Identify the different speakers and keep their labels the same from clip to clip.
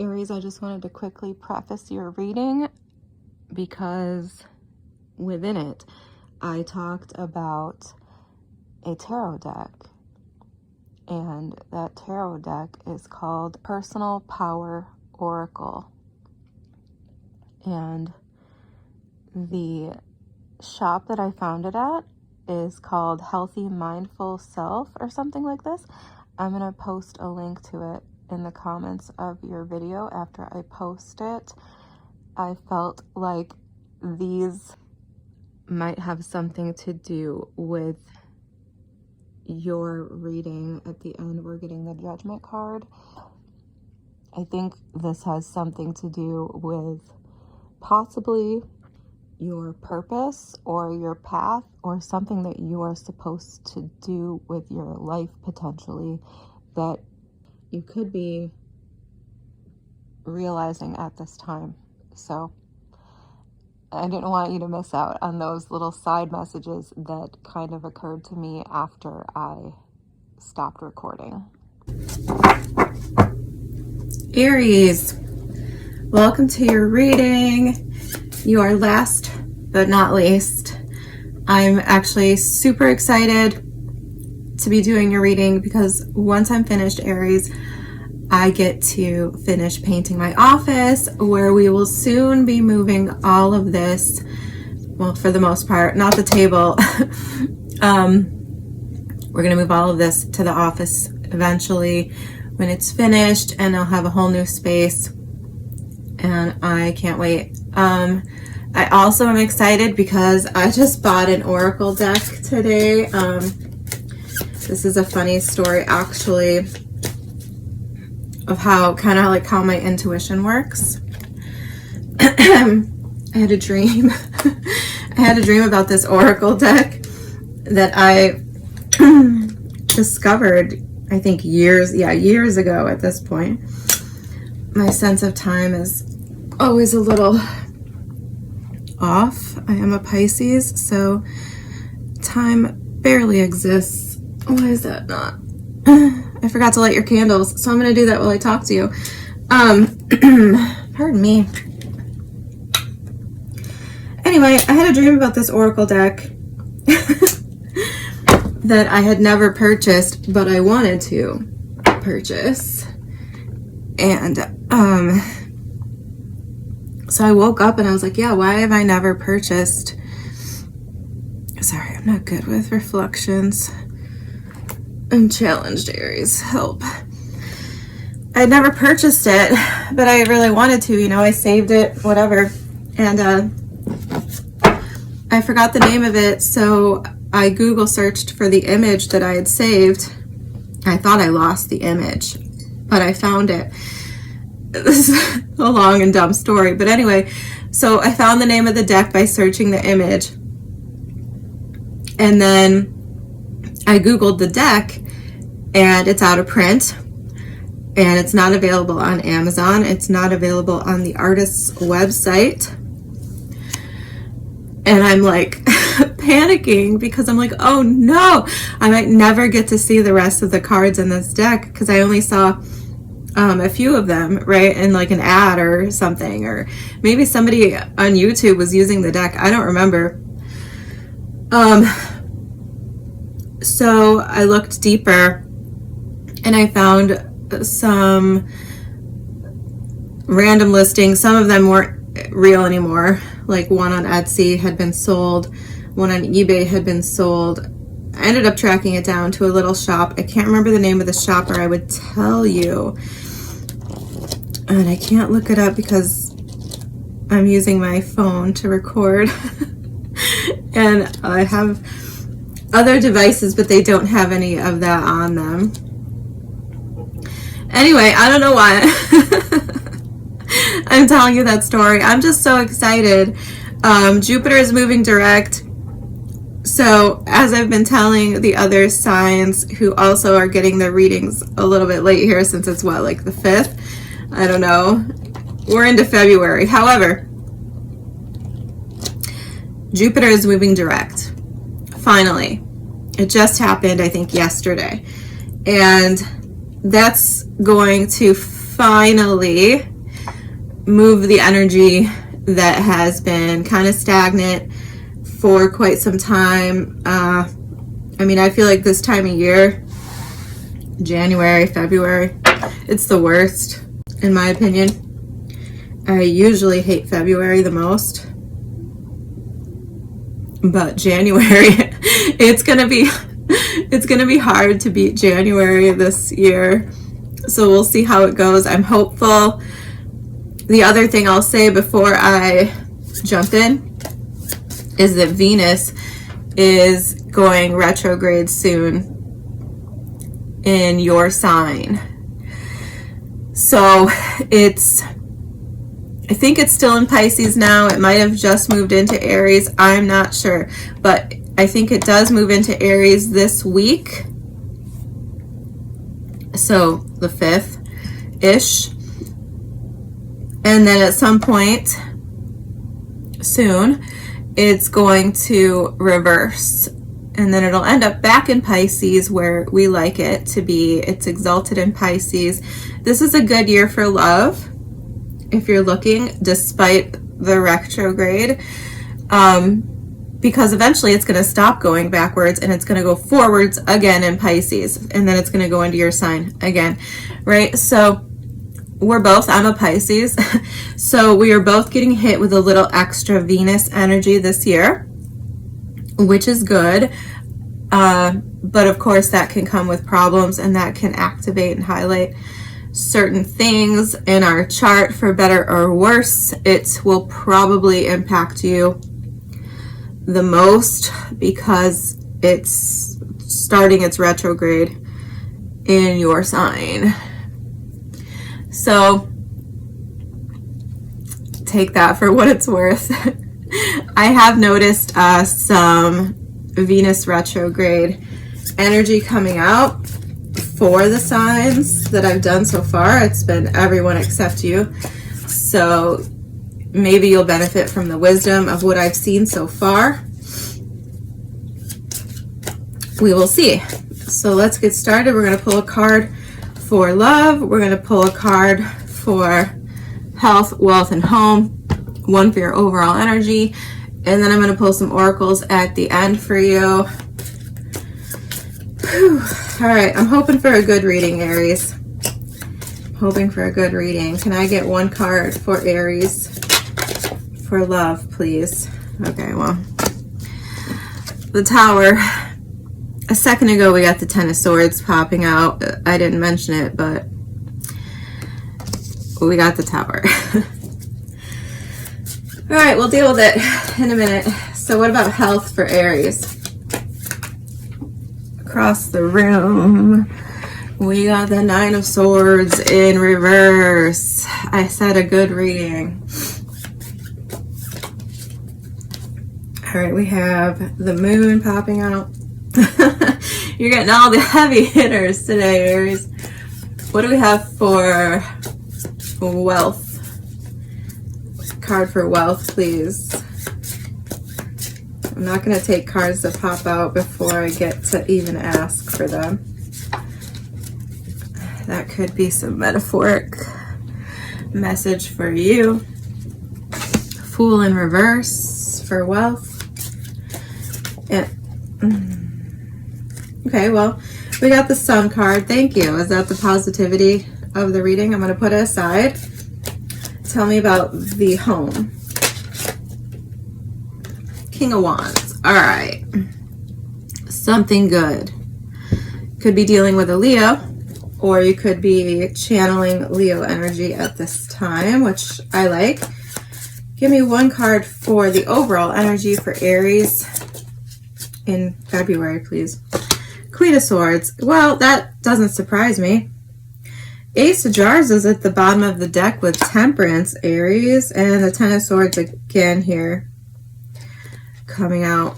Speaker 1: Aries, I just wanted to quickly preface your reading because within it, I talked about a tarot deck, and that tarot deck is called Personal Power Oracle. And the shop that I found it at is called Healthy Mindful Self or something like this. I'm going to post a link to it in the comments of your video after I post it. I felt like these might have something to do with your reading. At the end, we're getting the Judgment card. I think this has something to do with possibly your purpose or your path or something that you are supposed to do with your life potentially that you could be realizing at this time. So I didn't want you to miss out on those little side messages that kind of occurred to me after I stopped recording. Aries, welcome to your reading. You are last but not least. I'm actually super excited to be doing your reading because once I'm finished, Aries, I get to finish painting my office, where we will soon be moving all of this, well, for the most part, not the table. We're gonna move all of this to the office eventually when it's finished, and I'll have a whole new space, and I can't wait. I also am excited because I just bought an oracle deck today. This is a funny story actually of how how my intuition works. I had a dream. I had a dream about this oracle deck that I discovered, I think years ago at this point. My sense of time is always a little off. I am a Pisces, so time barely exists. Why is that not? I forgot to light your candles, so I'm going to do that while I talk to you. Pardon me. Anyway, I had a dream about this oracle deck that I had never purchased, but I wanted to purchase. And so I woke up and I was like, yeah, why have I never purchased? Sorry, I'm not good with reflections. I'm challenged, Aries. Help. I had never purchased it, but I really wanted to, I saved it, whatever. And I forgot the name of it, so I Google searched for the image that I had saved. I thought I lost the image, but I found it. This is a long and dumb story, but anyway, so I found the name of the deck by searching the image. And then I Googled the deck, and it's out of print, and it's not available on Amazon. It's not available on the artist's website. And I'm like panicking because I'm like, oh no, I might never get to see the rest of the cards in this deck because I only saw a few of them, right? In like an ad or something, or maybe somebody on YouTube was using the deck. I don't remember. So I looked deeper and I found some random listings. Some of them weren't real anymore. Like one on Etsy had been sold, one on eBay had been sold. I ended up tracking it down to a little shop. I can't remember the name of the shop, or I would tell you. And I can't look it up because I'm using my phone to record. And I have other devices, but they don't have any of that on them. Anyway, I don't know why I'm telling you that story. I'm just so excited. Jupiter is moving direct. So as I've been telling the other signs who also are getting their readings a little bit late here, since it's what, like the 5th? I don't know. We're into February. However, Jupiter is moving direct. Finally. It just happened, I think, yesterday. And that's going to finally move the energy that has been kind of stagnant for quite some time. I mean, I feel like this time of year, January, February, it's the worst, in my opinion. I usually hate February the most, but January, it's gonna be hard to beat January this year. So we'll see how it goes. I'm hopeful. The other thing I'll say before I jump in is that Venus is going retrograde soon in your sign. So I think it's still in Pisces now. It might have just moved into Aries. I'm not sure. But I think it does move into Aries this week. So the 5th-ish. And then at some point soon, it's going to reverse. And then it'll end up back in Pisces where we like it to be. It's exalted in Pisces. This is a good year for love, if you're looking, despite the retrograde, because eventually it's going to stop going backwards and it's going to go forwards again in Pisces, and then it's going to go into your sign again, right? So I'm a Pisces, so we are both getting hit with a little extra Venus energy this year, which is good, but of course that can come with problems, and that can activate and highlight certain things in our chart for better or worse. It will probably impact you the most because it's starting its retrograde in your sign. So take that for what it's worth. I have noticed some Venus retrograde energy coming out for the signs that I've done so far. It's been everyone except you. So maybe you'll benefit from the wisdom of what I've seen so far. We will see. So let's get started. We're going to pull a card for love. We're going to pull a card for health, wealth, and home. One for your overall energy. And then I'm going to pull some oracles at the end for you. Whew. All right, I'm hoping for a good reading, Aries. Hoping for a good reading. Can I get one card for Aries for love, please? Okay, well, the Tower. A second ago, we got the Ten of Swords popping out. I didn't mention it, but we got the Tower. All right, we'll deal with it in a minute. So what about health for Aries? Across the room, we got the Nine of Swords in reverse. I said a good reading. All right, we have the Moon popping out. You're getting all the heavy hitters today, Aries. What do we have for wealth? Card for wealth, please. I'm not going to take cards that pop out before I get to even ask for them. That could be some metaphoric message for you. Fool in reverse for wealth. Yeah. Okay, well, we got the Sun card. Thank you. Is that the positivity of the reading? I'm going to put it aside. Tell me about the home. King of Wands. All right. Something good. Could be dealing with a Leo, or you could be channeling Leo energy at this time, which I like. Give me one card for the overall energy for Aries in February, please. Queen of Swords. Well, that doesn't surprise me. Ace of Jars is at the bottom of the deck with Temperance, Aries, and the Ten of Swords again here coming out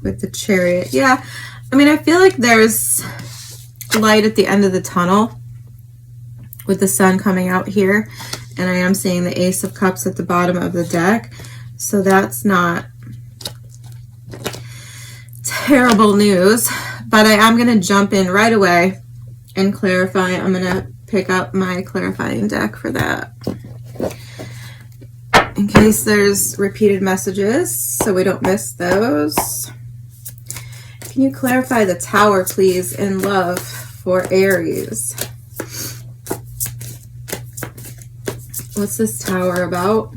Speaker 1: with the Chariot. Yeah, I mean, I feel like there's light at the end of the tunnel with the Sun coming out here, and I am seeing the Ace of Cups at the bottom of the deck, so that's not terrible news. But I am going to jump in right away and clarify. I'm going to pick up my clarifying deck for that, in case there's repeated messages, so we don't miss those. Can you clarify the Tower, please, in love for Aries? What's this Tower about?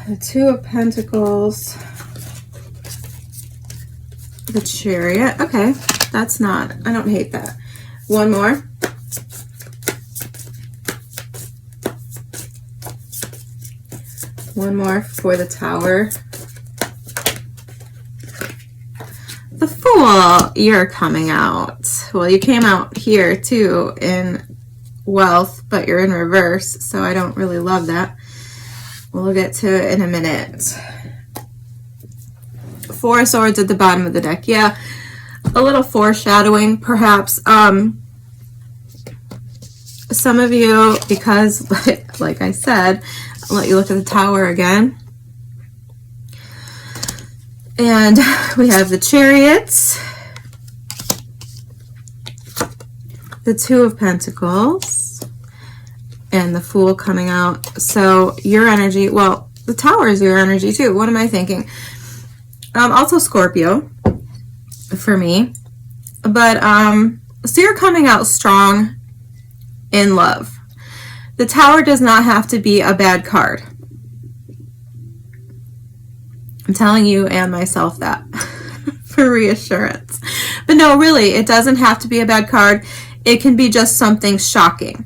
Speaker 1: The Two of Pentacles. The Chariot. Okay, that's not, I don't hate that. One more. One more for the Tower. The Fool, you're coming out. Well, you came out here too in wealth, but you're in reverse, so I don't really love that. We'll get to it in a minute. Four of Swords at the bottom of the deck. Yeah, a little foreshadowing, perhaps. Some of you, because, like I said, I'll let you look at the Tower again. And we have the Chariots, the Two of Pentacles, and the Fool coming out. So your energy, well, the Tower is your energy too. What am I thinking? Also Scorpio for me. But so you're coming out strong in love. The Tower does not have to be a bad card. I'm telling you and myself that for reassurance. But no, really, it doesn't have to be a bad card. It can be just something shocking.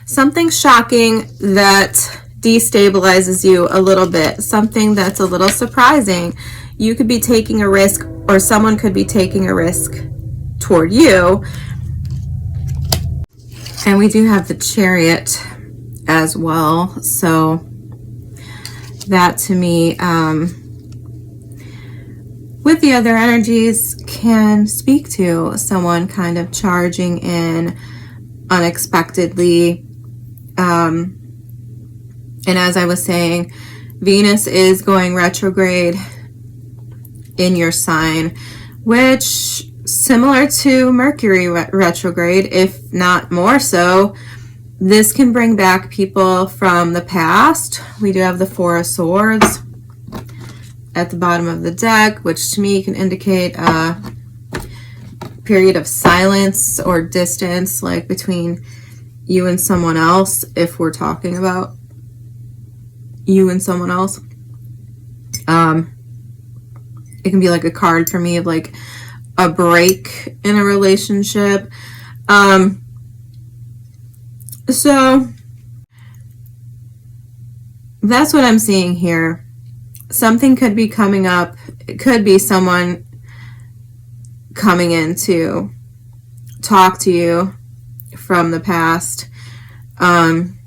Speaker 1: Something shocking that destabilizes you a little bit. Something that's a little surprising. You could be taking a risk, or someone could be taking a risk toward you. And we do have the Chariot as well. So that to me, with the other energies, can speak to someone kind of charging in unexpectedly. And as I was saying, Venus is going retrograde in your sign, which, similar to Mercury retrograde, if not more so, this can bring back people from the past. We do have the Four of Swords at the bottom of the deck, which to me can indicate a period of silence or distance, like between you and someone else, if we're talking about you and someone else. It can be like a card for me of like a break in a relationship. So that's what I'm seeing here. Something could be coming up. It could be someone coming in to talk to you from the past. And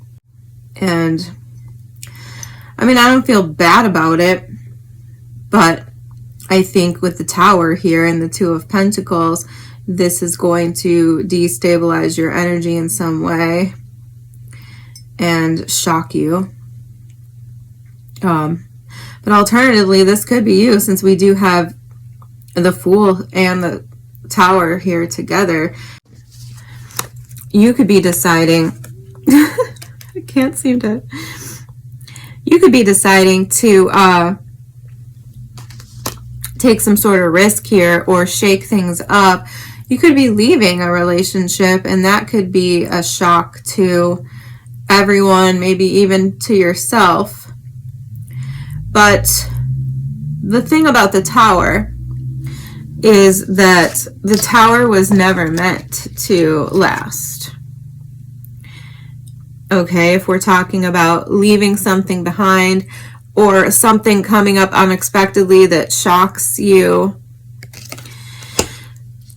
Speaker 1: I mean, I don't feel bad about it, but I think with the Tower here and the Two of Pentacles, this is going to destabilize your energy in some way and shock you. But alternatively, this could be you, since we do have the Fool and the Tower here together. You could be deciding, I can't seem to, you could be deciding to take some sort of risk here or shake things up. You could be leaving a relationship, and that could be a shock to everyone, maybe even to yourself. But the thing about the Tower is that the Tower was never meant to last. Okay, if we're talking about leaving something behind or something coming up unexpectedly that shocks you.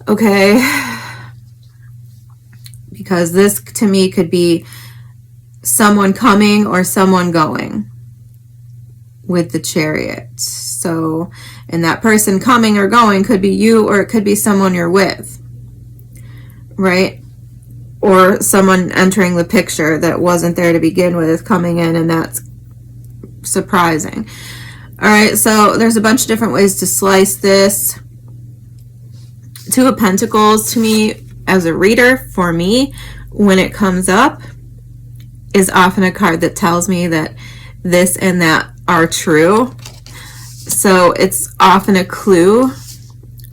Speaker 1: Okay, because this to me could be someone coming or someone going with the Chariot. So, and that person coming or going could be you, or it could be someone you're with, right? Or someone entering the picture that wasn't there to begin with, coming in, and that's surprising. All right, so there's a bunch of different ways to slice this. Two of Pentacles to me, as a reader, for me, when it comes up, is often a card that tells me that this and that are true. So it's often a clue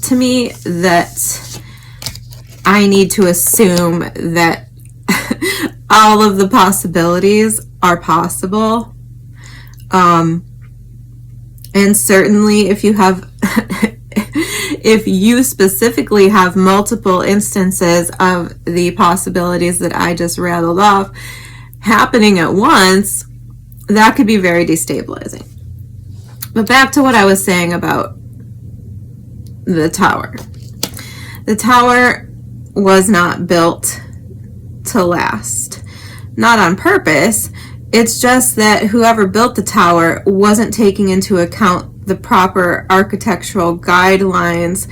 Speaker 1: to me that I need to assume that all of the possibilities are possible. And certainly if you have if you specifically have multiple instances of the possibilities that I just rattled off happening at once, that could be very destabilizing. But back to what I was saying about the tower. The tower was not built to last. Not on purpose. It's just that whoever built the tower wasn't taking into account the proper architectural guidelines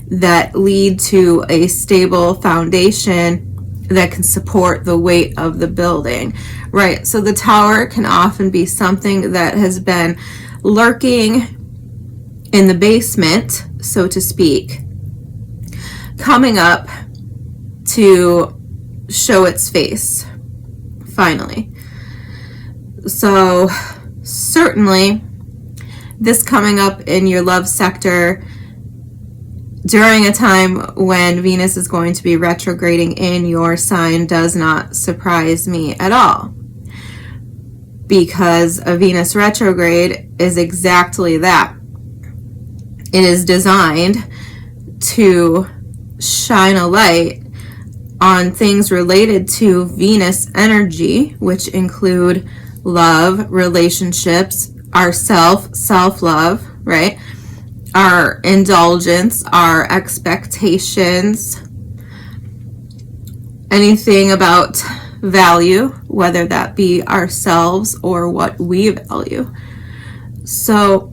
Speaker 1: that lead to a stable foundation that can support the weight of the building, right? So the tower can often be something that has been lurking in the basement, so to speak, coming up to show its face, finally. So certainly this coming up in your love sector during a time when Venus is going to be retrograding in your sign does not surprise me at all, because a Venus retrograde is exactly that. It is designed to shine a light on things related to Venus energy, which include love, relationships, our self-love, right? Our indulgence, our expectations, anything about value, whether that be ourselves or what we value. So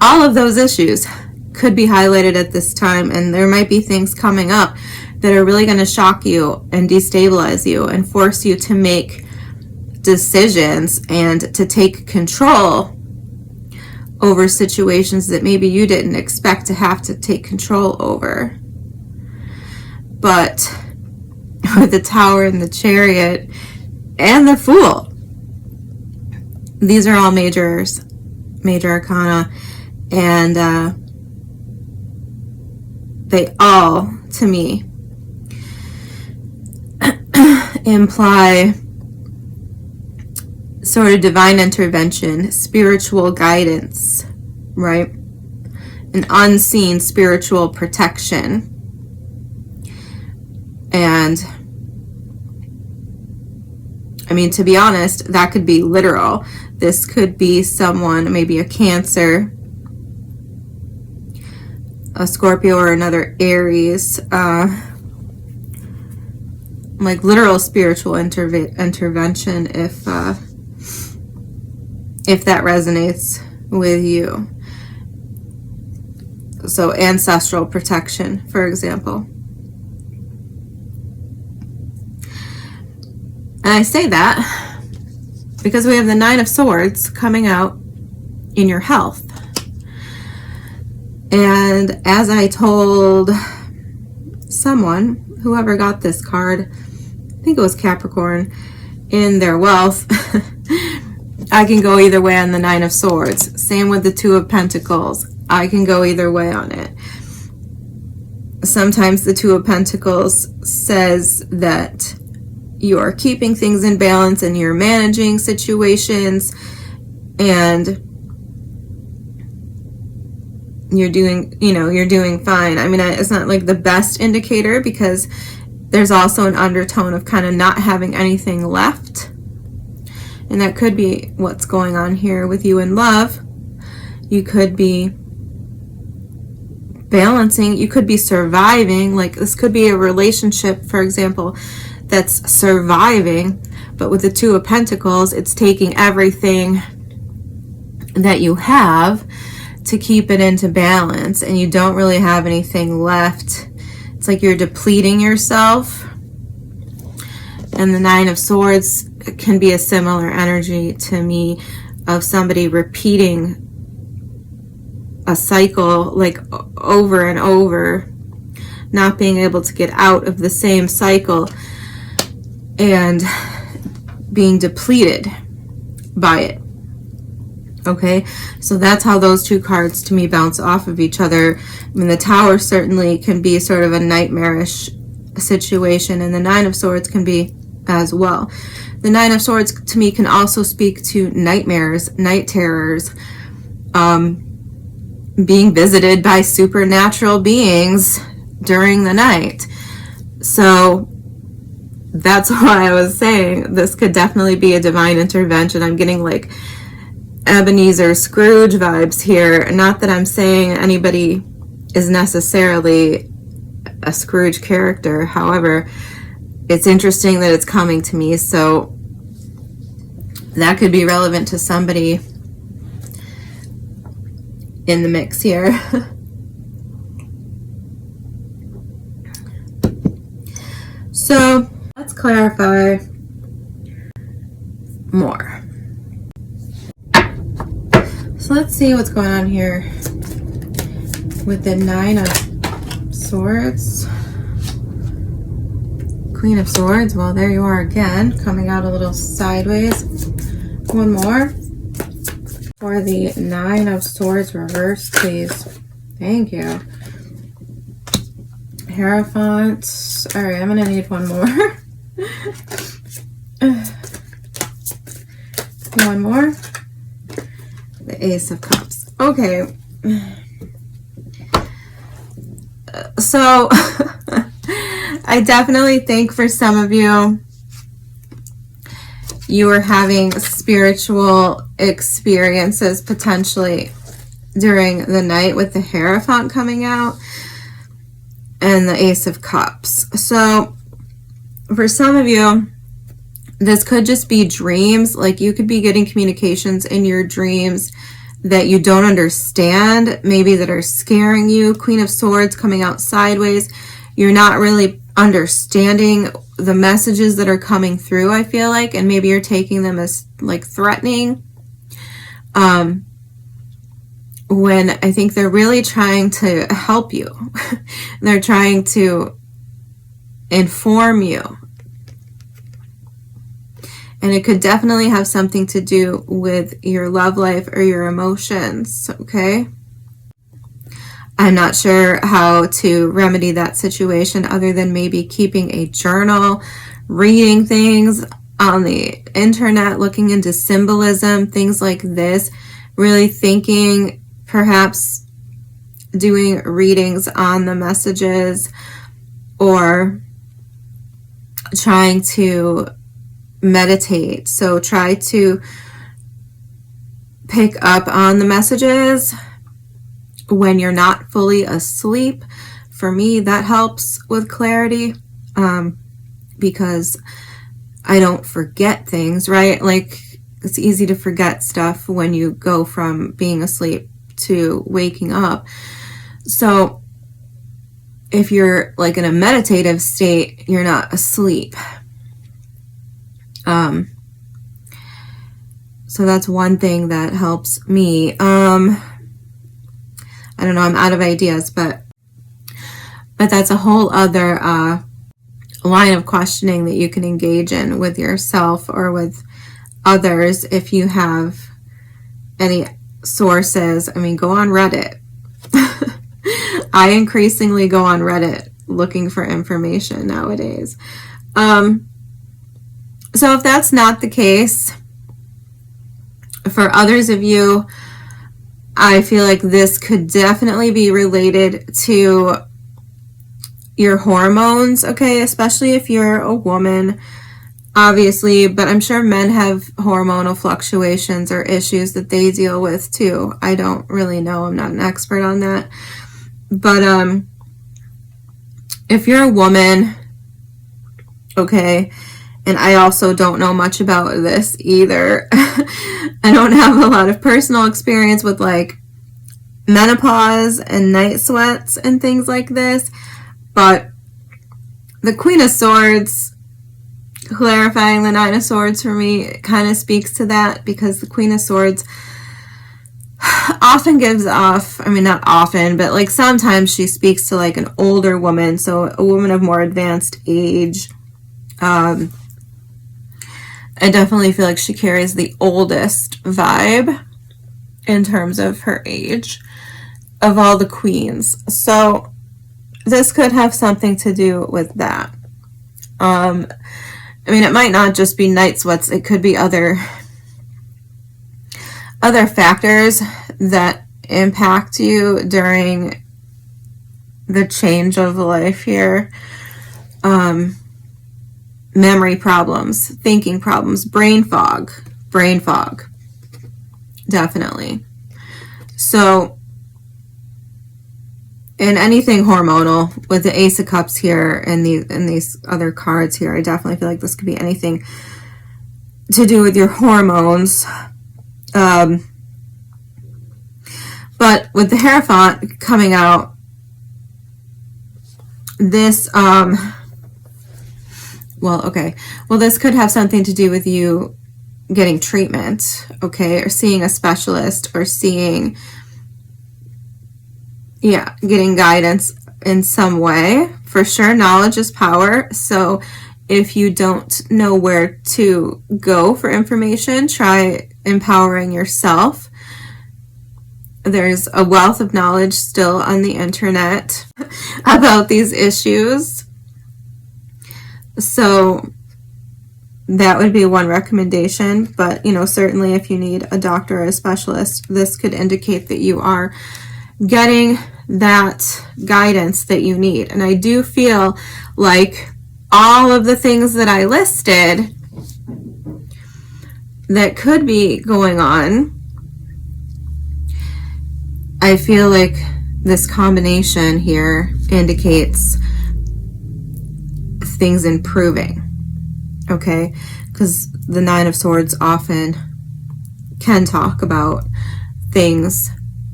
Speaker 1: all of those issues could be highlighted at this time, and there might be things coming up that are really going to shock you and destabilize you and force you to make decisions and to take control over situations that maybe you didn't expect to have to take control over. But with the Tower and the Chariot and the Fool, these are all major arcana, and they all, to me, imply sort of divine intervention, spiritual guidance, right? An unseen spiritual protection. And I mean, to be honest, that could be literal. This could be someone, maybe a Cancer, a Scorpio, or another Aries, like literal spiritual intervention, if that resonates with you. So ancestral protection, for example. And I say that because we have the Nine of Swords coming out in your health. And as I told someone, whoever got this card, I think it was Capricorn, in their wealth, I can go either way on the Nine of Swords. Same with the Two of Pentacles. I can go either way on it. Sometimes the Two of Pentacles says that you are keeping things in balance and you're managing situations and you're doing fine. I mean, it's not like the best indicator, because there's also an undertone of kind of not having anything left. And that could be what's going on here with you in love. You could be balancing, you could be surviving. Like this could be a relationship, for example, that's surviving, but with the Two of Pentacles, it's taking everything that you have to keep it into balance, and you don't really have anything left. It's like you're depleting yourself. And the Nine of Swords can be a similar energy to me, of somebody repeating a cycle, like over and over, not being able to get out of the same cycle and being depleted by it. Okay, so that's how those two cards to me bounce off of each other. I mean, the Tower certainly can be sort of a nightmarish situation, and the Nine of Swords can be as well. The Nine of Swords to me can also speak to nightmares, night terrors, being visited by supernatural beings during the night. So that's why I was saying this could definitely be a divine intervention. I'm getting like Ebenezer Scrooge vibes here. Not that I'm saying anybody is necessarily a Scrooge character. However, it's interesting that it's coming to me, so that could be relevant to somebody in the mix here. So let's clarify more. So let's see what's going on here with the Nine of Swords. Queen of Swords, well, there you are again, coming out a little sideways. One more for the Nine of Swords reverse, please. Thank you. Hierophant. All right, I'm gonna need one more. One more. The Ace of Cups. Okay. So I definitely think for some of you, you are having spiritual experiences potentially during the night with the Hierophant coming out and the Ace of Cups. So for some of you, this could just be dreams. Like you could be getting communications in your dreams that you don't understand, maybe that are scaring you. Queen of Swords coming out sideways. You're not really understanding the messages that are coming through, I feel like, and maybe you're taking them as like threatening. When I think they're really trying to help you. They're trying to inform you. And it could definitely have something to do with your love life or your emotions, okay? I'm not sure how to remedy that situation other than maybe keeping a journal, reading things on the internet, looking into symbolism, things like this, really thinking, perhaps doing readings on the messages, or trying to meditate. So try to pick up on the messages when you're not fully asleep. For me, that helps with clarity, because I don't forget things, right? Like it's easy to forget stuff when you go from being asleep to waking up. So if you're like in a meditative state, you're not asleep. So that's one thing that helps me. I don't know, I'm out of ideas, but that's a whole other line of questioning that you can engage in with yourself or with others if you have any sources. I mean, go on Reddit. I increasingly go on Reddit looking for information nowadays. So if that's not the case, for others of you, I feel like this could definitely be related to your hormones, okay? Especially if you're a woman, obviously, but I'm sure men have hormonal fluctuations or issues that they deal with too. I don't really know. I'm not an expert on that. But if you're a woman, okay, and I also don't know much about this either. I don't have a lot of personal experience with like menopause and night sweats and things like this, but the Queen of Swords clarifying the Nine of Swords for me kind of speaks to that, because the Queen of Swords often gives off, I mean, not often, but like sometimes she speaks to like an older woman, so a woman of more advanced age. I definitely feel like she carries the oldest vibe in terms of her age of all the queens. So this could have something to do with that. I mean, it might not just be night sweats. It could be other factors that impact you during the change of life here. Memory problems, thinking problems, brain fog, definitely. So, and anything hormonal with the Ace of Cups here and these other cards here, I definitely feel like this could be anything to do with your hormones. But with the Hierophant coming out, this, this could have something to do with you getting treatment, okay, or seeing a specialist, or getting guidance in some way. For sure, knowledge is power. So if you don't know where to go for information, try empowering yourself. There's a wealth of knowledge still on the internet about these issues. So that would be one recommendation. But, certainly if you need a doctor or a specialist, this could indicate that you are getting that guidance that you need. And I do feel like all of the things that I listed that could be going on, I feel like this combination here indicates things improving, okay? Because the Nine of Swords often can talk about things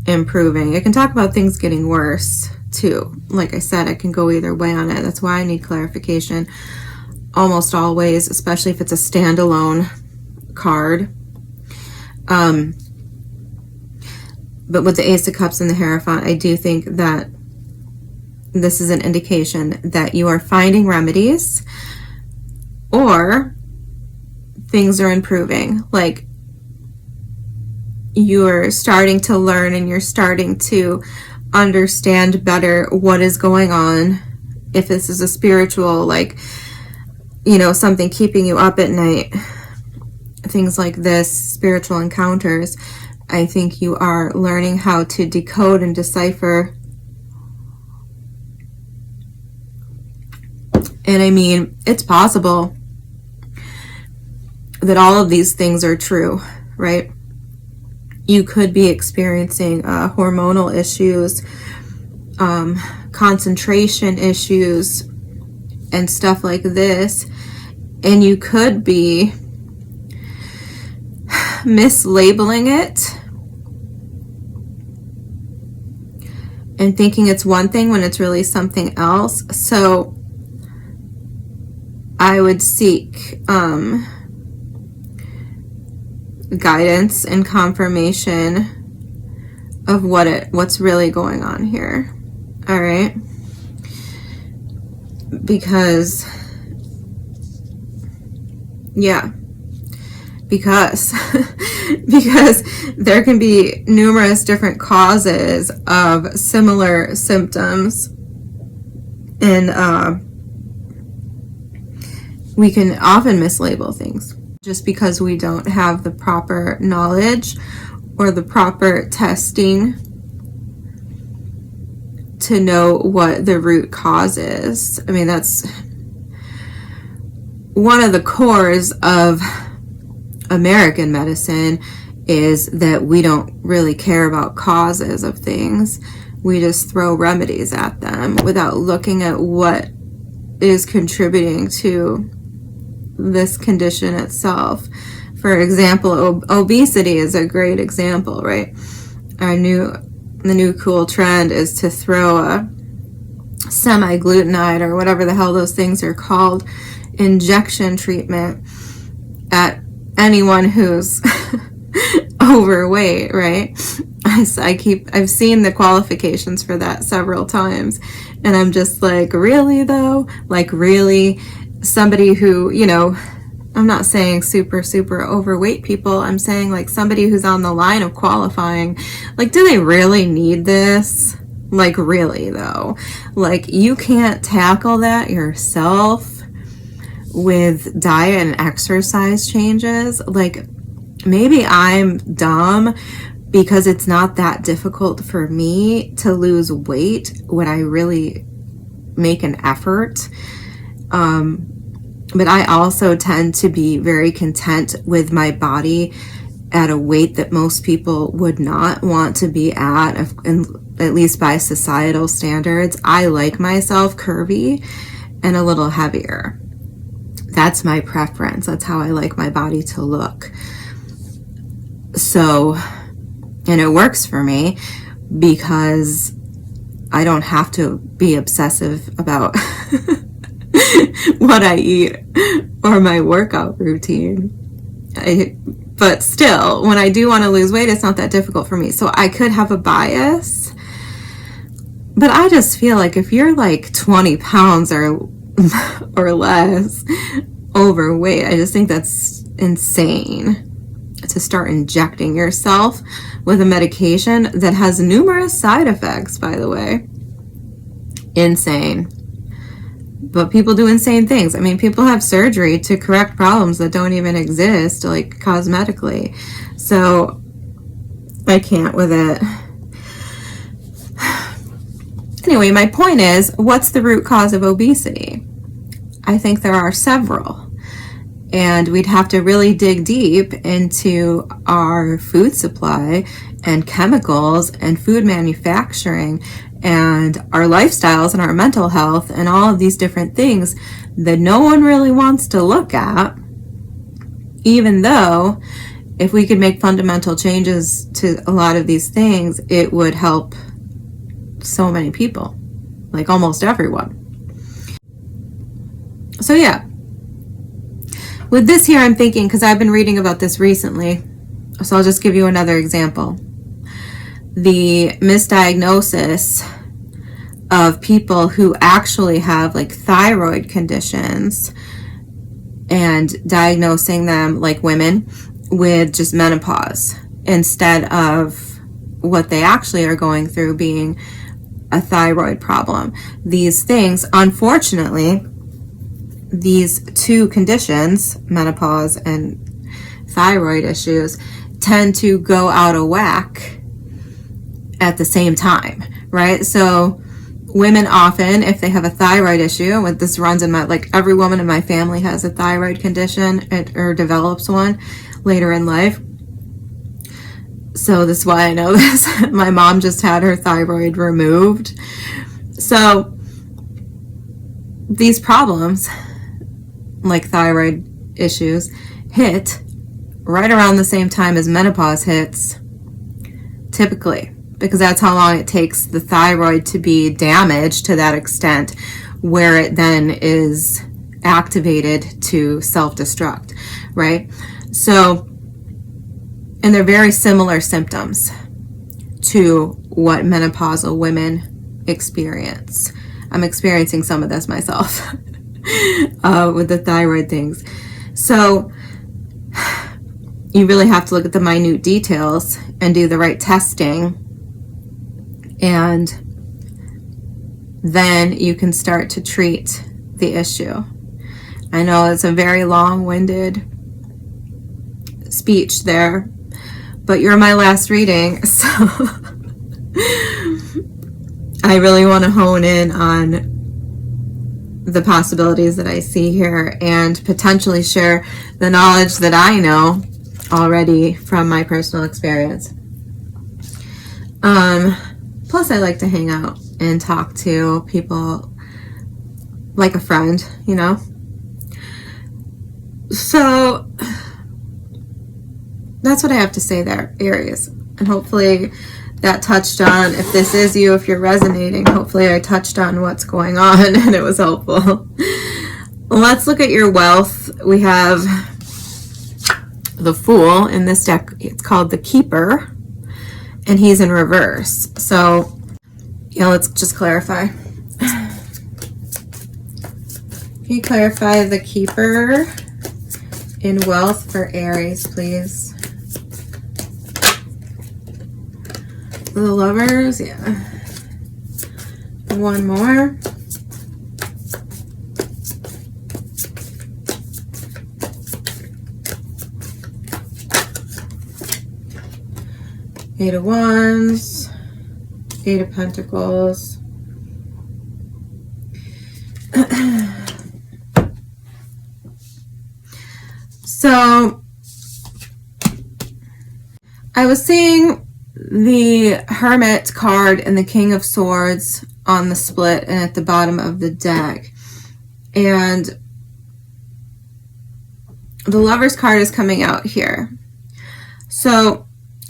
Speaker 1: improving. It can talk about things getting worse too. Like I said, I can go either way on it. That's why I need clarification almost always, especially if it's a standalone card. But with the Ace of Cups and the Hierophant, I do think that this is an indication that you are finding remedies or things are improving. Like you're starting to learn and you're starting to understand better what is going on. If this is a spiritual, something keeping you up at night, things like this, spiritual encounters, I think you are learning how to decode and decipher. And I mean, it's possible that all of these things are true, right? You could be experiencing hormonal issues, concentration issues, and stuff like this. And you could be mislabeling it and thinking it's one thing when it's really something else. So I would seek guidance and confirmation of what's really going on here. All right, because there can be numerous different causes of similar symptoms, and we can often mislabel things just because we don't have the proper knowledge or the proper testing to know what the root cause is. I mean, that's one of the cores of American medicine, is that we don't really care about causes of things. We just throw remedies at them without looking at what is contributing to this condition itself. For example, obesity is a great example, right? The new cool trend is to throw a semi-glutenide or whatever the hell those things are called, injection treatment at anyone who's overweight, right? I've seen the qualifications for that several times, and I'm just like, really though? Like, really? Somebody who, you know, I'm not saying super, super overweight people. I'm saying like somebody who's on the line of qualifying. Like, do they really need this? Like, really though? Like, you can't tackle that yourself with diet and exercise changes. Like, maybe I'm dumb because it's not that difficult for me to lose weight when I really make an effort. But I also tend to be very content with my body at a weight that most people would not want to be at least by societal standards. I like myself curvy and a little heavier. That's my preference. That's how I like my body to look. So, and it works for me because I don't have to be obsessive about what I eat or my workout routine. But still, when I do want to lose weight, it's not that difficult for me. So I could have a bias. But I just feel like if you're like 20 pounds or less overweight, I just think that's insane to start injecting yourself with a medication that has numerous side effects, by the way. Insane. But people do insane things. I mean, people have surgery to correct problems that don't even exist, like cosmetically. So I can't with it. Anyway, my point is, what's the root cause of obesity? I think there are several. And we'd have to really dig deep into our food supply and chemicals and food manufacturing and our lifestyles and our mental health and all of these different things that no one really wants to look at, even though if we could make fundamental changes to a lot of these things, it would help so many people, like almost everyone. So yeah, with this here, I'm thinking, because I've been reading about this recently, so I'll just give you another example. The misdiagnosis of people who actually have like thyroid conditions and diagnosing them, like women, with just menopause instead of what they actually are going through being a thyroid problem. These things, unfortunately, these two conditions, menopause and thyroid issues, tend to go out of whack at the same time, right? So women often, if they have a thyroid issue, with this runs in my, like every woman in my family has a thyroid condition or develops one later in life. So this is why I know this. My mom just had her thyroid removed. So these problems, like thyroid issues, hit right around the same time as menopause hits, typically, because that's how long it takes the thyroid to be damaged to that extent where it then is activated to self-destruct, right? So, and they're very similar symptoms to what menopausal women experience. I'm experiencing some of this myself with the thyroid things. So you really have to look at the minute details and do the right testing, and then you can start to treat the issue. I know it's a very long-winded speech there, but you're my last reading, so I really want to hone in on the possibilities that I see here and potentially share the knowledge that I know already from my personal experience. Plus, I like to hang out and talk to people like a friend, you know? So that's what I have to say there, Aries. And hopefully that touched on, if this is you, if you're resonating, hopefully I touched on what's going on and it was helpful. Let's look at your wealth. We have the Fool in this deck. It's called the Keeper. and he's in reverse. So, yeah, let's just clarify. Can you clarify the keeper in wealth for Aries, please? The lovers, yeah. One more. Eight of Wands, Eight of Pentacles. So, I was seeing the Hermit card and the King of Swords on the split and at the bottom of the deck. And the Lover's card is coming out here. So,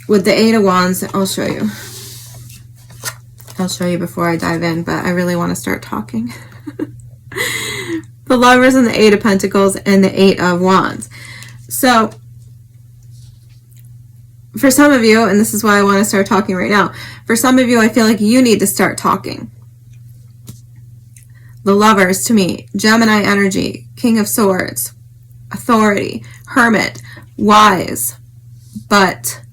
Speaker 1: with the Eight of Wands, I'll show you. I'll show you before I dive in, but I really want to start talking. The Lovers and the Eight of Pentacles and the Eight of Wands. So, for some of you, and this is why I want to start talking right now, for some of you, I feel like you need to start talking. The Lovers, to me, Gemini energy, King of Swords, authority, Hermit, wise, but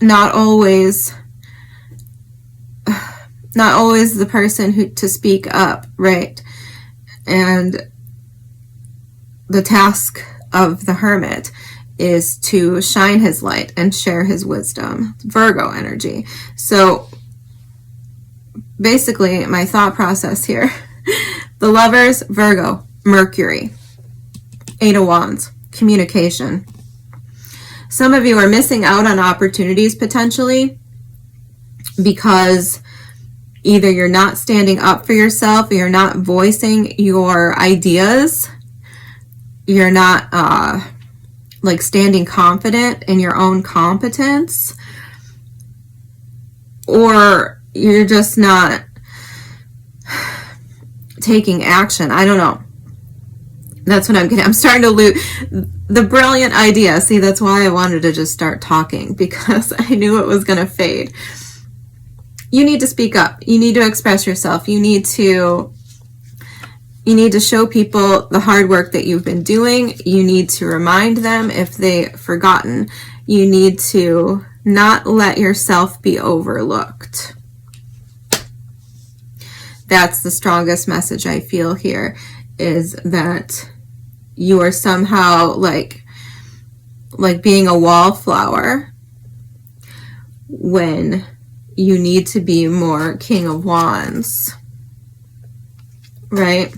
Speaker 1: not always the person to speak up, right? And the task of the Hermit is to shine his light and share his wisdom. Virgo energy. So basically, my thought process here, the Lovers, Virgo, Mercury, Eight of Wands, communication. Some of you are missing out on opportunities potentially because either you're not standing up for yourself, or you're not voicing your ideas, you're not like standing confident in your own competence, or you're just not taking action. I don't know. That's what I'm getting. I'm starting to lose the brilliant idea. See, that's why I wanted to just start talking, because I knew it was going to fade. You need to speak up. You need to express yourself. You need to show people the hard work that you've been doing. You need to remind them if they've forgotten. You need to not let yourself be overlooked. That's the strongest message I feel here, is that you are somehow like being a wallflower when you need to be more King of Wands, right?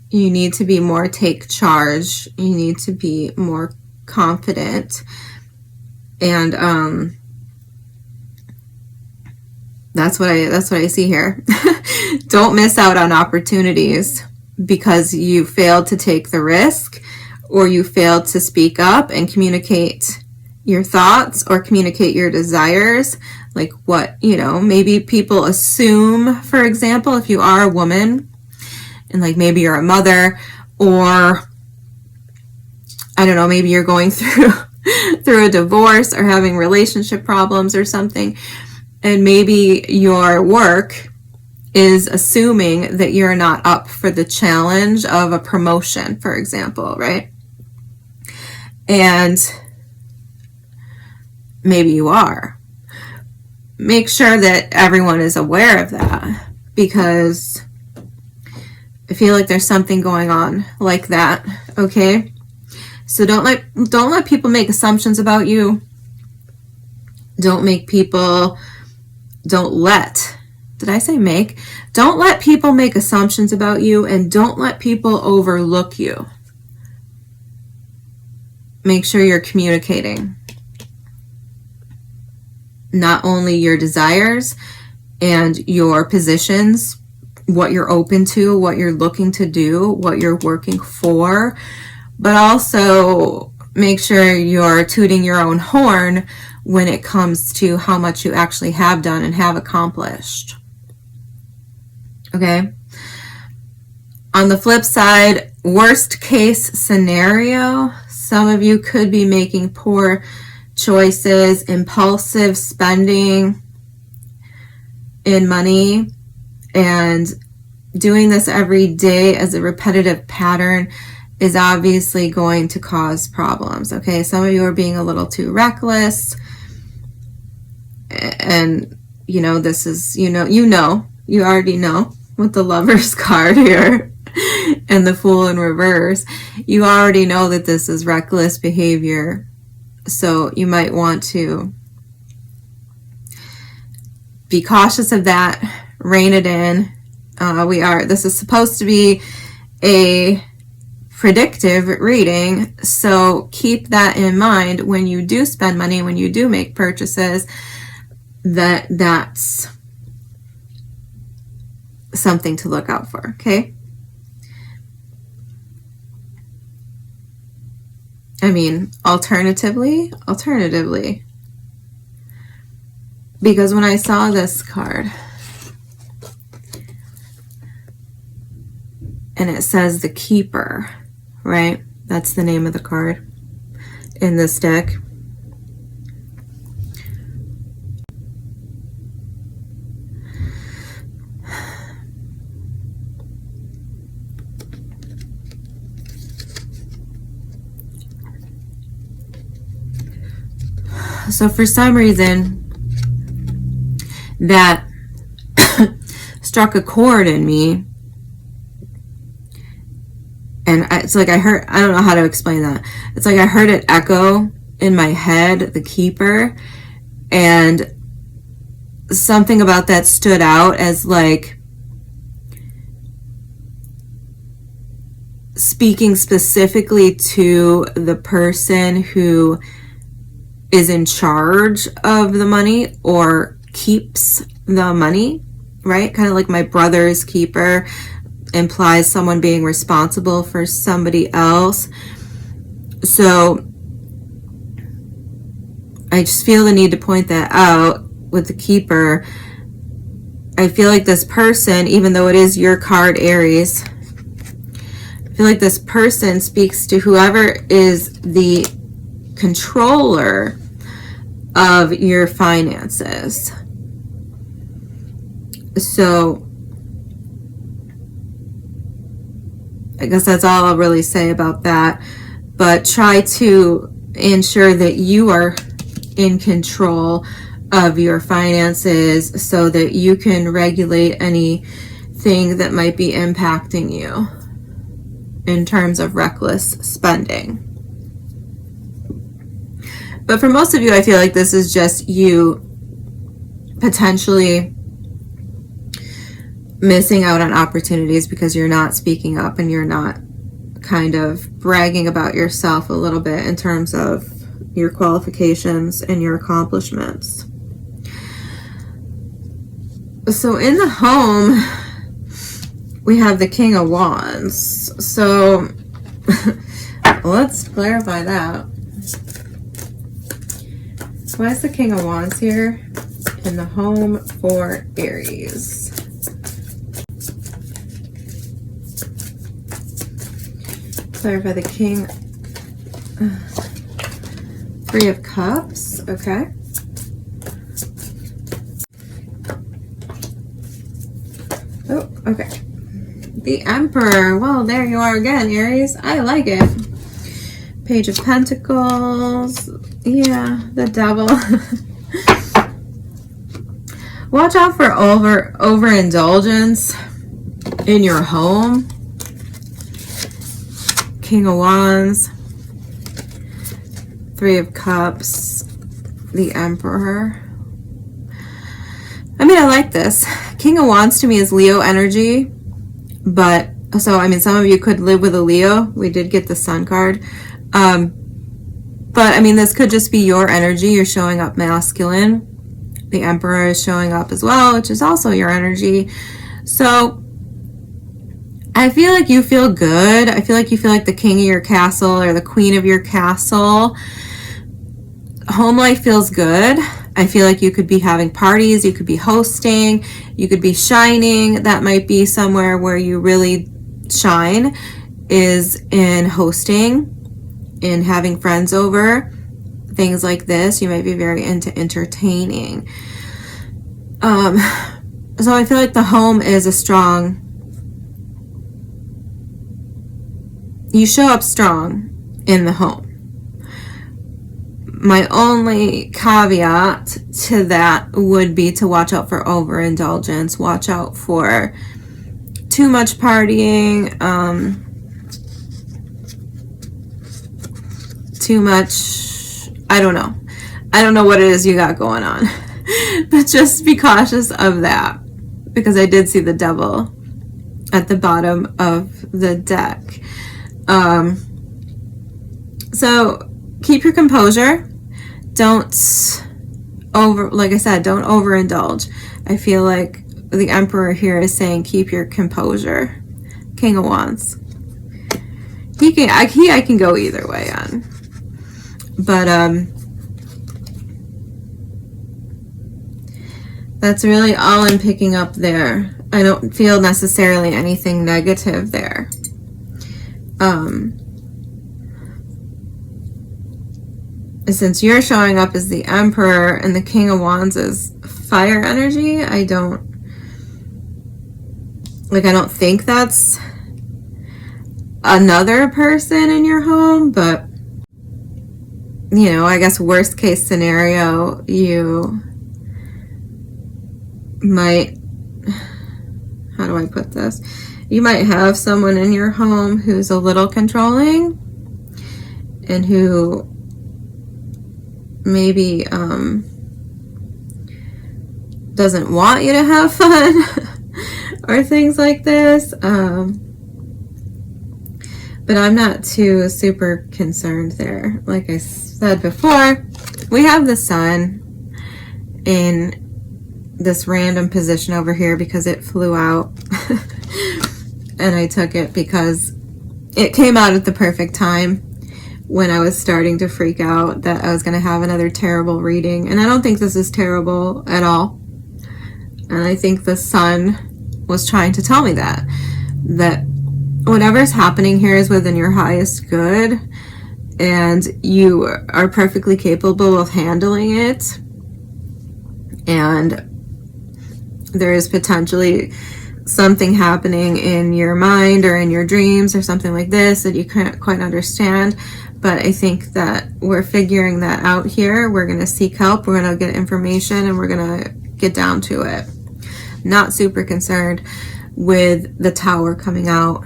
Speaker 1: You need to be more take charge. You need to be more confident. And that's what I see here. Don't miss out on opportunities because you failed to take the risk, or you failed to speak up and communicate your thoughts or communicate your desires. Like what, maybe people assume, for example, if you are a woman and like maybe you're a mother, or I don't know, maybe you're going through a divorce or having relationship problems or something, and maybe your work is assuming that you're not up for the challenge of a promotion, for example, right? And maybe you are. Make sure that everyone is aware of that, because I feel like there's something going on like that, okay? So don't let people make assumptions about you. Don't let people make assumptions about you, and don't let people overlook you. Make sure you're communicating not only your desires and your positions, what you're open to, what you're looking to do, what you're working for, but also make sure you're tooting your own horn when it comes to how much you actually have done and have accomplished. Okay? On the flip side, worst case scenario, some of you could be making poor choices, impulsive spending in money, and doing this every day as a repetitive pattern is obviously going to cause problems. Okay, some of you are being a little too reckless, and you know, this is, you already know with the Lover's card here and the Fool in reverse. You already know that this is reckless behavior, so you might want to be cautious of that. Rein it in. This is supposed to be a predictive reading, so keep that in mind when you do spend money, when you do make purchases, that's something to look out for, okay? I mean, alternatively, because when I saw this card, and it says the Keeper, right? That's the name of the card in this deck. So for some reason, that struck a chord in me. And it's like I don't know how to explain that. It's like I heard it echo in my head, the Keeper, and something about that stood out as like speaking specifically to the person who is in charge of the money or keeps the money, right? Kind of like my brother's keeper implies someone being responsible for somebody else. So I just feel the need to point that out with the Keeper. I feel like this person, even though it is your card, Aries, I feel like this person speaks to whoever is the controller of your finances. So I guess that's all I'll really say about that. But try to ensure that you are in control of your finances so that you can regulate anything that might be impacting you in terms of reckless spending. But for most of you, I feel like this is just you potentially missing out on opportunities because you're not speaking up and you're not kind of bragging about yourself a little bit in terms of your qualifications and your accomplishments. So in the home, we have the King of Wands. So let's clarify that. Why is the King of Wands here in the home for Aries? Clarify the King. Three of Cups. Okay. Oh, okay. The Emperor. Well, there you are again, Aries. I like it. Page of Pentacles. Yeah, the Devil. Watch out for overindulgence in your home. King of Wands. Three of Cups. The Emperor. I mean, I like this. King of Wands to me is Leo energy. But, so, I mean, some of you could live with a Leo. We did get the Sun card. But, I mean, this could just be your energy. You're showing up masculine. The Emperor is showing up as well, which is also your energy. So, I feel like you feel good. I feel like you feel like the king of your castle or the queen of your castle. Home life feels good. I feel like you could be having parties. You could be hosting. You could be shining. That might be somewhere where you really shine, is in hosting, in having friends over. things like this. You might be very into entertaining. So I feel like the home is a strong, you show up strong in the home. My only caveat to that would be to watch out for overindulgence, watch out for too much partying, too much, I don't know what it is you got going on. But just be cautious of that, because I did see the devil at the bottom of the deck. So keep your composure. Don't like I said, don't overindulge. I feel like the Emperor here is saying keep your composure. King of Wands. I can go either way on. But that's really all I'm picking up there. I don't feel necessarily anything negative there. Since you're showing up as the Emperor and the King of Wands is fire energy, I don't think that's another person in your home, but you know, I guess worst case scenario, you might, how do I put this? You might have someone in your home who's a little controlling and who maybe doesn't want you to have fun or things like this. But I'm not too super concerned there. Like I said before, we have the sun in this random position over here because it flew out. And I took it because it came out at the perfect time when I was starting to freak out that I was going to have another terrible reading. And I don't think this is terrible at all. And I think the sun was trying to tell me that whatever's happening here is within your highest good, and you are perfectly capable of handling it. And there is potentially something happening in your mind or in your dreams or something like this that you can't quite understand. But I think that we're figuring that out here. We're going to seek help. We're going to get information and we're going to get down to it. Not super concerned with the Tower coming out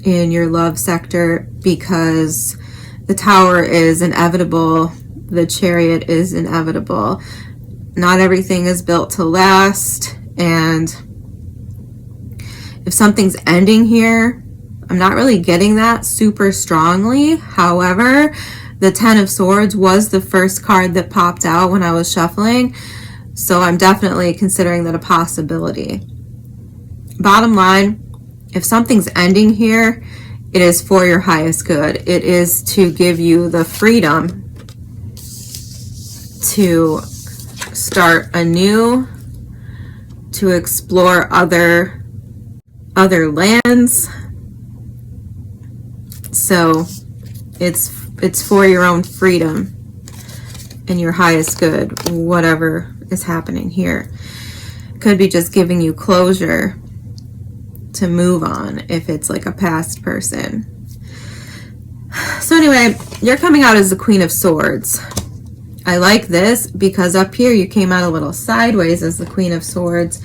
Speaker 1: in your love sector, because the Tower is inevitable. The Chariot is inevitable. Not everything is built to last. And if something's ending here, I'm not really getting that super strongly. However, the Ten of Swords was the first card that popped out when I was shuffling. So I'm definitely considering that a possibility. Bottom line, if something's ending here, it is for your highest good. It is to give you the freedom to start anew, to explore other lands. So it's for your own freedom and your highest good, whatever is happening here. Could be just giving you closure to move on if it's like a past person. So anyway, you're coming out as the Queen of Swords. I like this because up here you came out a little sideways as the Queen of Swords.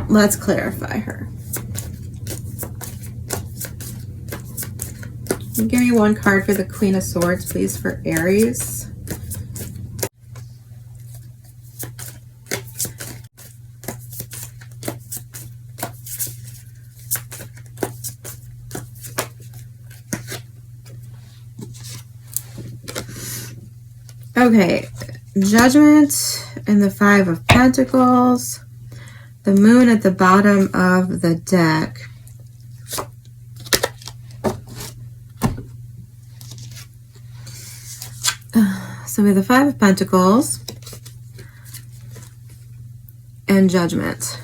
Speaker 1: Let's clarify her. Give me one card for the Queen of Swords, please, for Aries. Okay, Judgment and the Five of Pentacles. The Moon at the bottom of the deck. So we have the Five of Pentacles and Judgment.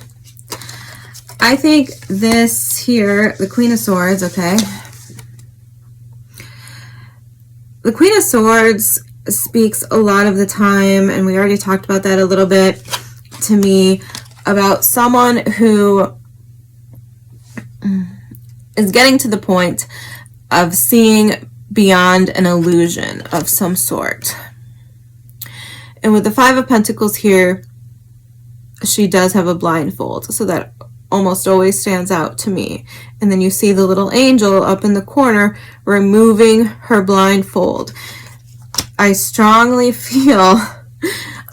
Speaker 1: I think this here, the Queen of Swords, okay. The Queen of Swords speaks a lot of the time, and we already talked about that a little bit, to me, about someone who is getting to the point of seeing beyond an illusion of some sort. And with the Five of Pentacles here, she does have a blindfold, so that almost always stands out to me. And then you see the little angel up in the corner removing her blindfold. I strongly feel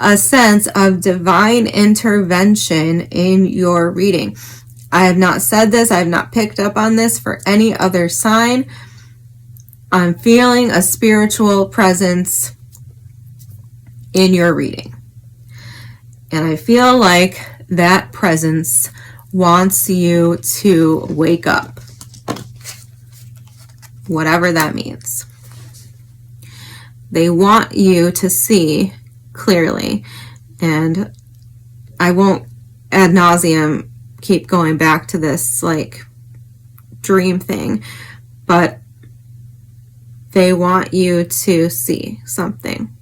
Speaker 1: a sense of divine intervention in your reading. I have not said this, I have not picked up on this for any other sign. I'm feeling a spiritual presence in your reading. And I feel like that presence wants you to wake up. Whatever that means. They want you to see clearly. And I won't ad nauseum keep going back to this like dream thing, but they want you to see something.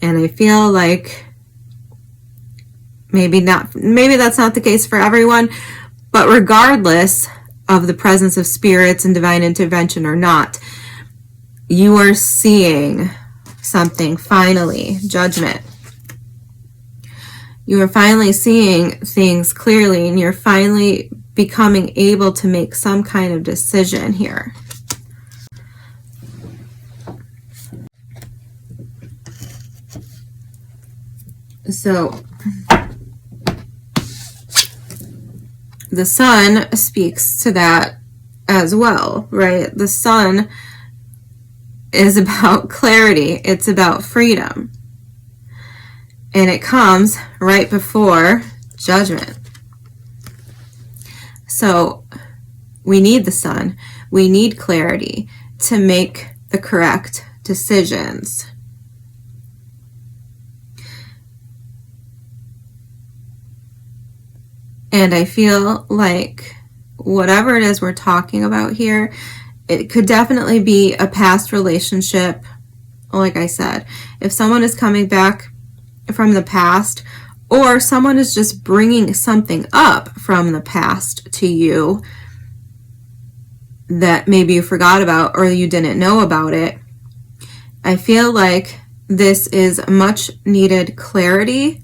Speaker 1: And I feel like maybe that's not the case for everyone, but regardless of the presence of spirits and divine intervention or not, you are seeing something finally. Judgment. You are finally seeing things clearly, and you're finally becoming able to make some kind of decision here. So the sun speaks to that as well, right? The sun is about clarity. It's about freedom. And it comes right before judgment. So we need the sun. We need clarity to make the correct decisions. And I feel like whatever it is we're talking about here, it could definitely be a past relationship. Like I said, if someone is coming back from the past, or someone is just bringing something up from the past to you that maybe you forgot about or you didn't know about it, I feel like this is much needed clarity.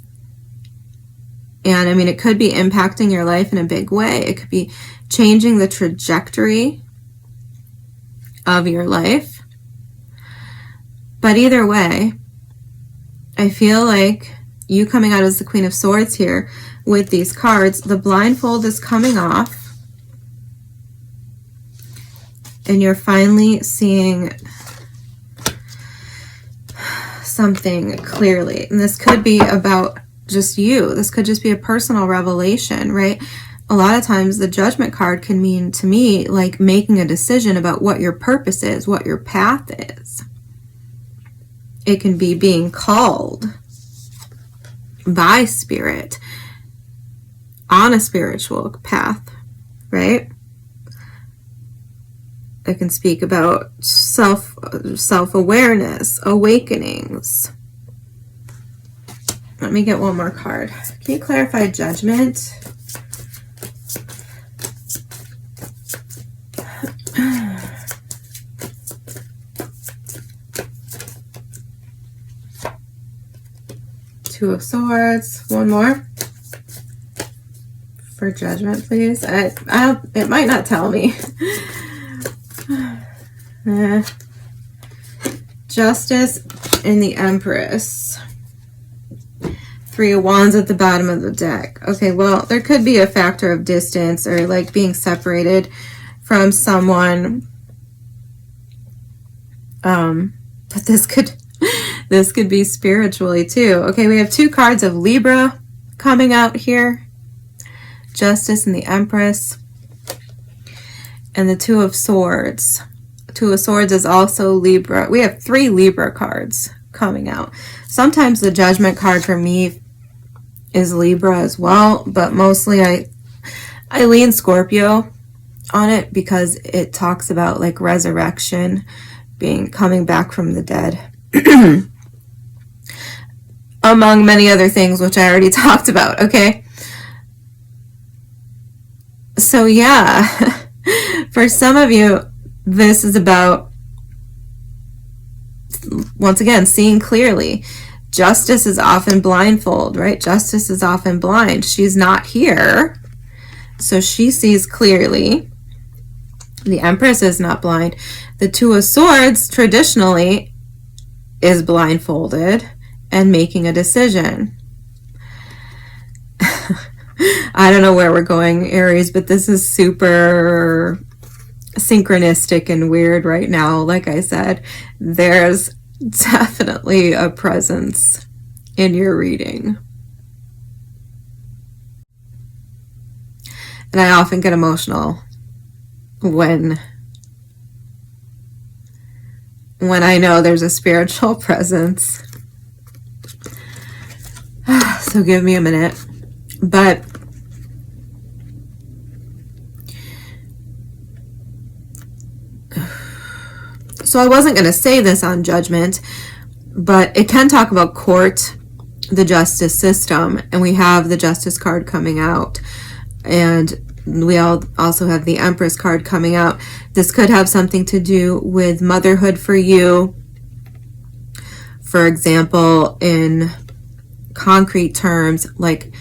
Speaker 1: And I mean, it could be impacting your life in a big way. It could be changing the trajectory of your life. But either way, I feel like you coming out as the Queen of Swords here with these cards, the blindfold is coming off. And you're finally seeing something clearly. And this could be about just you. This could just be a personal revelation, right? A lot of times the Judgment card can mean to me like making a decision about what your purpose is, what your path is. It can be being called by spirit on a spiritual path, right? It can speak about self-awareness, awakenings. Let me get one more card. Can you clarify Judgment? Two of Swords. One more for Judgment, please. It might not tell me. Justice and the Empress. Three of Wands at the bottom of the deck. Okay, well, there could be a factor of distance or like being separated from someone. But this could be spiritually too. Okay, we have two cards of Libra coming out here. Justice and the Empress. And the Two of Swords. Two of Swords is also Libra. We have three Libra cards coming out. Sometimes the Judgment card for me is Libra as well, but mostly I lean Scorpio on it because it talks about like resurrection, coming back from the dead. among many other things, which I already talked about, okay? So yeah, for some of you, this is about, once again, seeing clearly. Justice is often blindfold, right? Justice is often blind. She's not here, so she sees clearly. The Empress is not blind. The Two of Swords traditionally is blindfolded and making a decision. I don't know where we're going, Aries, but this is super synchronistic and weird right now. Like I said, there's definitely a presence in your reading. And I often get emotional when I know there's a spiritual presence. So give me a minute. But so I wasn't going to say this on Judgment, but it can talk about court, the justice system, and we have the Justice card coming out. And we also have the Empress card coming out. This could have something to do with motherhood for you. For example, in concrete terms, like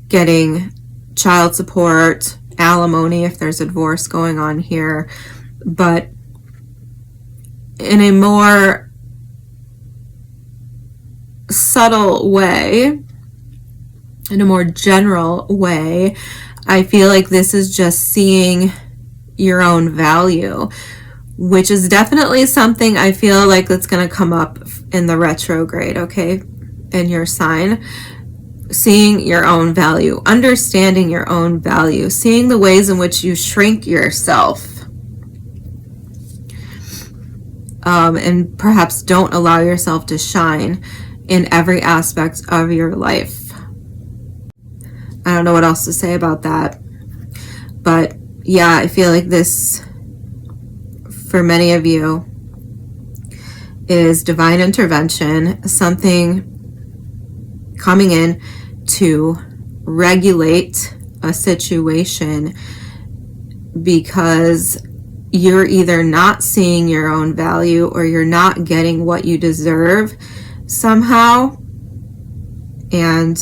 Speaker 1: getting child support, alimony if there's a divorce going on here. But in a more subtle way, in a more general way, I feel like this is just seeing your own value, which is definitely something I feel like that's going to come up in the retrograde, okay, in your sign. Seeing your own value, understanding your own value, seeing the ways in which you shrink yourself, and perhaps don't allow yourself to shine in every aspect of your life. I don't know what else to say about that. But yeah, I feel like this, for many of you, is divine intervention, something coming in to regulate a situation because you're either not seeing your own value or you're not getting what you deserve somehow. And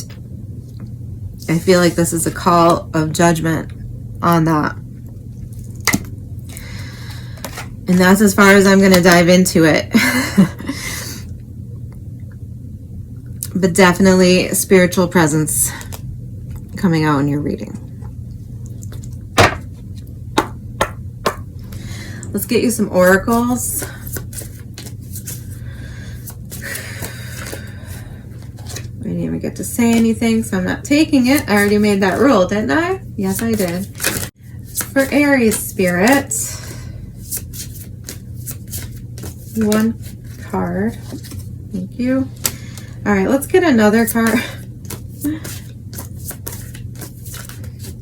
Speaker 1: I feel like this is a call of judgment on that. And that's as far as I'm going to dive into it. But definitely a spiritual presence coming out in your reading. Let's get you some oracles. I didn't even get to say anything, so I'm not taking it. I already made that rule, didn't I? Yes, I did. For Aries spirit, one card. Thank you. All right, let's get another card.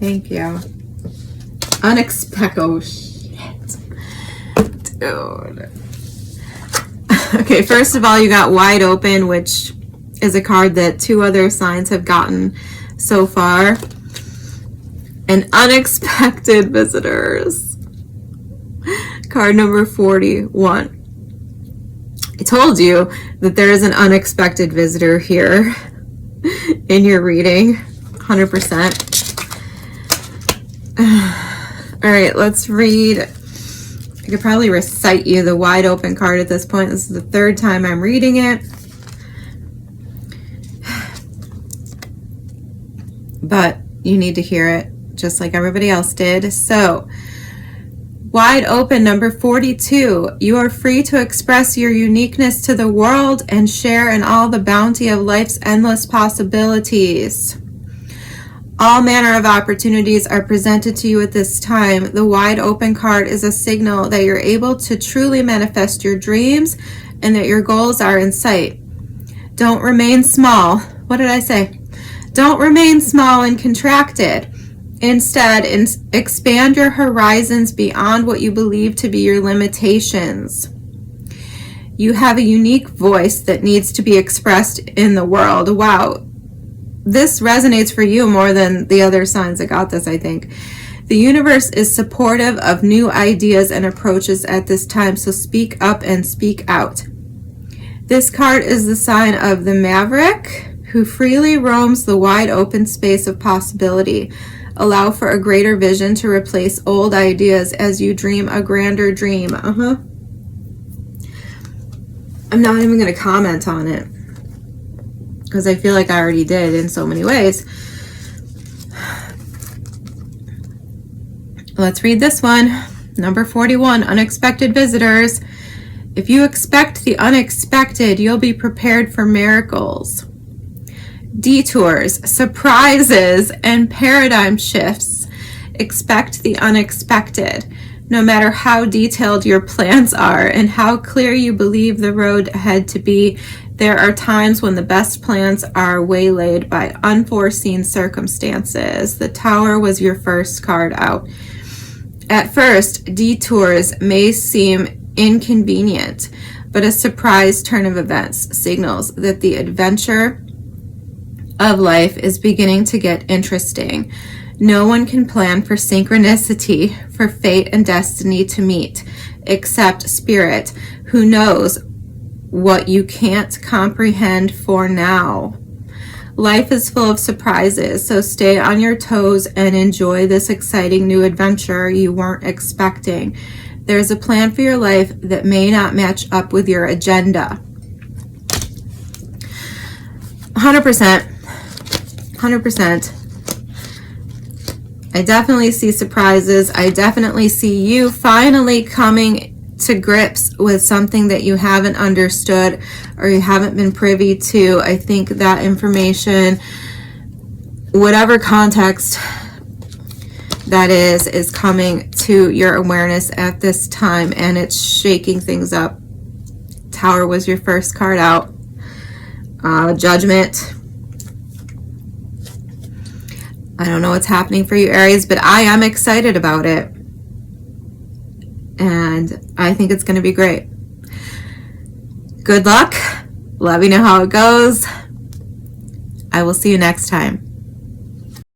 Speaker 1: Thank you. Unexpected. Oh, shit. Dude. Okay, first of all, you got Wide Open, which is a card that 2 other signs have gotten so far. And Unexpected Visitors. Card number 41. I told you that there is an unexpected visitor here in your reading, 100%. All right, let's read. I could probably recite you the Wide Open card at this point. This is the 3rd time I'm reading it. But you need to hear it just like everybody else did. So, Wide Open, number 42. You are free to express your uniqueness to the world and share in all the bounty of life's endless possibilities. All manner of opportunities are presented to you at this time. The Wide Open card is a signal that you're able to truly manifest your dreams and that your goals are in sight. Don't remain small. What did I say? Don't remain small and contracted. Instead, expand your horizons beyond what you believe to be your limitations. You have a unique voice that needs to be expressed in the world. Wow. This resonates for you more than the other signs that got this, I think. The universe is supportive of new ideas and approaches at this time, so speak up and speak out. This card is the sign of the Maverick, who freely roams the wide open space of possibility. Allow for a greater vision to replace old ideas as you dream a grander dream. I'm not even going to comment on it because I feel like I already did in so many ways. Let's read this one. Number 41, unexpected visitors. If you expect the unexpected, you'll be prepared for miracles. Detours, surprises, and paradigm shifts. Expect the unexpected. No matter how detailed your plans are and how clear you believe the road ahead to be, there are times when the best plans are waylaid by unforeseen circumstances. The Tower was your first card out. At first, detours may seem inconvenient, but a surprise turn of events signals that the adventure of life is beginning to get interesting. No one can plan for synchronicity, for fate and destiny to meet, except Spirit, who knows what you can't comprehend for now. Life is full of surprises, so stay on your toes and enjoy this exciting new adventure you weren't expecting. There's a plan for your life that may not match up with your agenda. 100%. 100%. I definitely see surprises. I definitely see you finally coming to grips with something that you haven't understood or you haven't been privy to. I think that information, whatever context that is coming to your awareness at this time, and it's shaking things up. Tower was your first card out. Judgment. I don't know what's happening for you, Aries, but I am excited about it. And I think it's going to be great. Good luck. Let me know how it goes. I will see you next time.